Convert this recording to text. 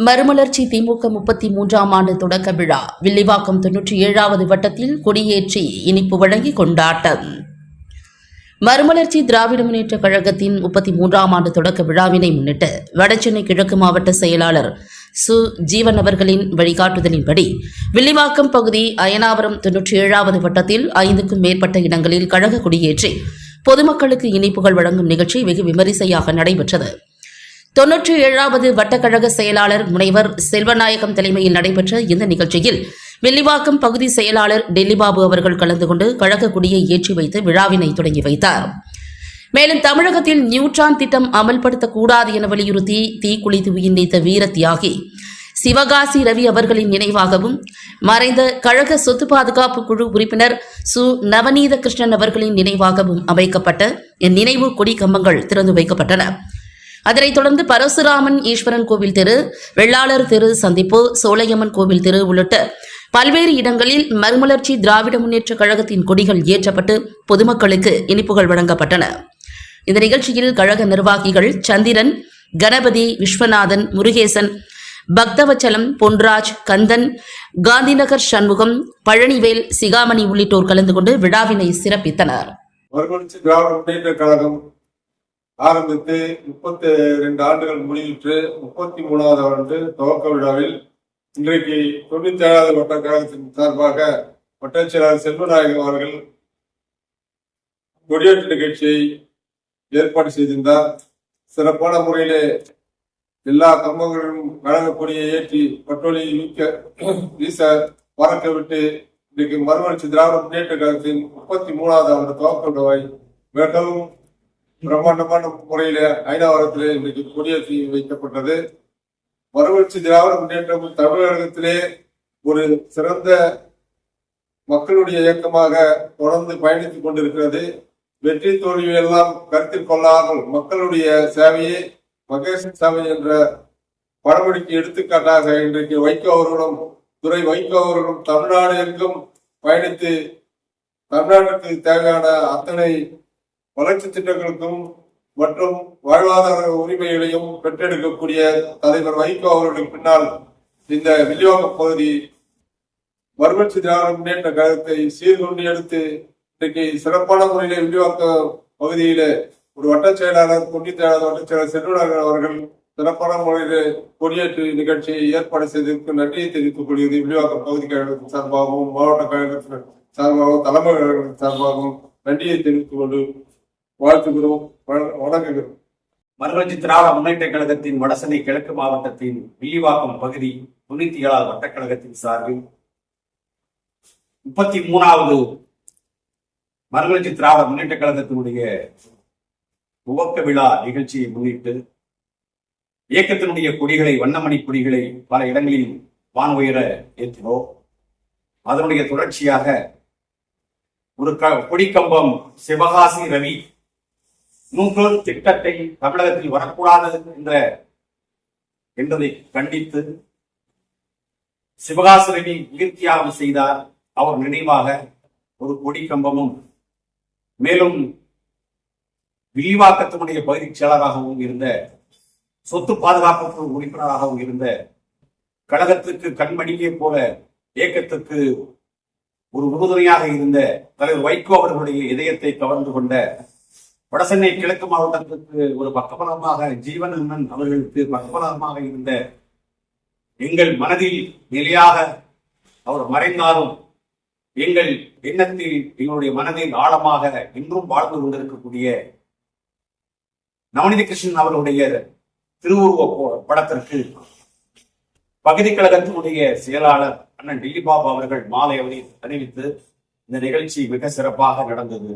மறுமலர்ச்சி திமுக 33ஆம் ஆண்டு தொடக்க விழா வில்லிவாக்கம் 97வது வட்டத்தில் கொடியேற்றி இனிப்பு வழங்கி கொண்டாட்டம். மறுமலர்ச்சி திராவிட முன்னேற்ற கழகத்தின் 33ஆம் ஆண்டு தொடக்க விழாவினை முன்னிட்டு வடசென்னை கிழக்கு மாவட்ட செயலாளர் சு. ஜீவன் அவர்களின் வழிகாட்டுதலின்படி வில்லிவாக்கம் பகுதி அயனாவரம் 97வது வட்டத்தில் 5க்கும் மேற்பட்ட இடங்களில் கழக கொடியேற்றி பொதுமக்களுக்கு இனிப்புகள் வழங்கும் நிகழ்ச்சி வெகு விமரிசையாக நடைபெற்றது. 97வது வட்டக்கழக செயலாளர் முனைவர் செல்வநாயகம் தலைமையில் நடைபெற்ற இந்த நிகழ்ச்சியில் வில்லிவாக்கம் பகுதி செயலாளர் டெல்லிபாபு அவர்கள் கலந்து கொண்டு கழக கொடியை ஏற்றி வைத்து விழாவினை தொடங்கி வைத்தார். மேலும் தமிழகத்தில் நியூட்ரான் திட்டம் அமல்படுத்தக்கூடாது என வலியுறுத்தி தீக்குளித்து உயிர் நீத்த வீர தியாகி சிவகாசி ரவி அவர்களின் நினைவாகவும் மறைந்த கழக சொத்து பாதுகாப்பு குழு உறுப்பினர் சு. நவநீத கிருஷ்ணன் அவர்களின் நினைவாகவும் அமைக்கப்பட்ட நினைவு கொடி கம்பங்கள் திறந்து வைக்கப்பட்டன. அதனைத் தொடர்ந்து பரசுராமன் ஈஸ்வரன் கோவில் தெரு, வெள்ளாளர் தெரு சந்திப்பு, சோலையம்மன் கோவில் தெரு உள்ளிட்ட பல்வேறு இடங்களில் மறுமலர்ச்சி திராவிட முன்னேற்ற கழகத்தின் கொடிகள் ஏற்றப்பட்டு பொதுமக்களுக்கு இனிப்புகள் வழங்கப்பட்டன. இந்த நிகழ்ச்சியில் கழக நிர்வாகிகள் சந்திரன், கணபதி, விஸ்வநாதன், முருகேசன், பக்தவச்சலம், பொன்ராஜ், கந்தன், காந்திநகர் சண்முகம், பழனிவேல், சிகாமணி உள்ளிட்டோர் கலந்து கொண்டு விழாவினை சிறப்பித்தனர். ஆரம்பித்து 32 ஆண்டுகள் முடிவுற்று 33வது ஆண்டு துவக்க விழாவில் இன்றைக்கு 97வது வட்ட கழகத்தின் சார்பாக வட்டச் செயலாளர் செல்வநாயகம் அவர்கள் கொடியேற்று நிகழ்ச்சியை ஏற்பாடு செய்திருந்தார். சிறப்பான முறையிலே எல்லா கம்பங்களிலும் கழக கொடியை ஏற்றி பட்டோலி வீச பறக்க விட்டு இன்றைக்கு மறுமலர்ச்சி திராவிட முன்னேற்ற கழகத்தின் 33வது ஆண்டு துவக்க விழாவை மிகவும் பிரம்மாண்டமான முறையில ஐநாவரத்திலே இன்றைக்கு கொடியேற்றி வைக்கப்பட்டது. மறுமலர்ச்சி திராவிட முன்னேற்றம் தமிழகத்திலே ஒரு சிறந்த மக்களுடைய இயக்கமாக தொடர்ந்து பயணித்துக் கொண்டிருக்கிறது. வெற்றி தோல்வியெல்லாம் கருத்தில் கொள்ளாமல் மக்களுடைய சேவையை மகேசன் சேவை என்ற பழமொழிக்கு எடுத்துக்காட்டாக இன்றைக்கு வைகோ அவர்களும் துறை வைகோ அவர்களும் தமிழ்நாடு எங்கும் பயணித்து தமிழ்நாட்டுக்கு தேவையான அத்தனை வளர்ச்சி திட்டங்களுக்கும் மற்றும் வாழ்வாதார உரிமைகளையும் பெற்றெடுக்கக்கூடிய தலைவர் வைகோ அவர்களுக்கு பின்னால் இந்த வில்லிவாக்கம் பகுதி மறுமலர்ச்சி திராவிட முன்னேற்ற கழகத்தை சீர்கொண்டு எடுத்து இன்றைக்கு சிறப்பான முறையில வில்லிவாக்கம் பகுதியில ஒரு வட்டச் செயலாளர் வட்டச் செயலாளர் செல்வநாயகன் அவர்கள் சிறப்பான முறையில கொடியேற்று நிகழ்ச்சியை ஏற்பாடு செய்ததற்கு நன்றியை தெரிவித்துக் கொள்கிறது. வில்லிவாக்கம் பகுதி கழகத்தின் சார்பாகவும் மாவட்ட கழகத்தின் சார்பாகவும் தலைமை கழகத்தின் சார்பாகவும் நன்றியை தெரிவித்துக் கொண்டு வாழ்த்துகிறோம், வணங்குகிறோம். மறுமலர்ச்சி திராவிட முன்னேற்ற கழகத்தின் வடசென்னை கிழக்கு மாவட்டத்தின் வில்லிவாக்கம் பகுதி 97வது வட்டக்கழகத்தின் சார்பில் 33வது மறுமலர்ச்சி திராவிட முன்னேற்ற கழகத்தினுடைய துவக்க விழா நிகழ்ச்சியை முன்னிட்டு இயக்கத்தினுடைய கொடிகளை, வண்ணமணி கொடிகளை பல இடங்களில் வான் உயர ஏற்றினோம். அதனுடைய தொடர்ச்சியாக ஒரு கொடிக்கம்பம் சிவகாசி ரவி நூற்றோர் திட்டத்தை தமிழகத்தில் வரக்கூடாது என்பதை கண்டித்து சிவகாசி ரவி உயிர் தியாகம் செய்தார். அவர் நினைவாக ஒரு கொடிக்கம்பமும், மேலும் விரிவாக்கத்தினுடைய பகுதி செயலராகவும் இருந்த சொத்து பாதுகாப்பு உறுப்பினராகவும் இருந்த கழகத்துக்கு கண்மணியே போல இயக்கத்துக்கு ஒரு உறுதுணையாக இருந்த தலைவர் வைகோ அவர்களுடைய இதயத்தை கவர்ந்து கொண்ட வடசென்னை கிழக்கு மாவட்டத்திற்கு ஒரு பக்கபலமாக ஜீவன் அண்ணன் அவர்களுக்கு பக்கபலமாக இருந்த எங்கள் மனதில் நிலையாக அவர் மறைந்தாலும் எங்கள் எண்ணத்தில் எங்களுடைய மனதில் ஆழமாக இன்றும் வாழ்ந்து கொண்டிருக்கக்கூடிய நவநீத கிருஷ்ணன் அவர்களுடைய திருவுருவ படத்திற்கு பகுதி கழகத்தினுடைய செயலாளர் அண்ணன் டெல்லிபாபு அவர்கள் மாலை அணிவித்து இந்த நிகழ்ச்சி மிக சிறப்பாக நடந்தது.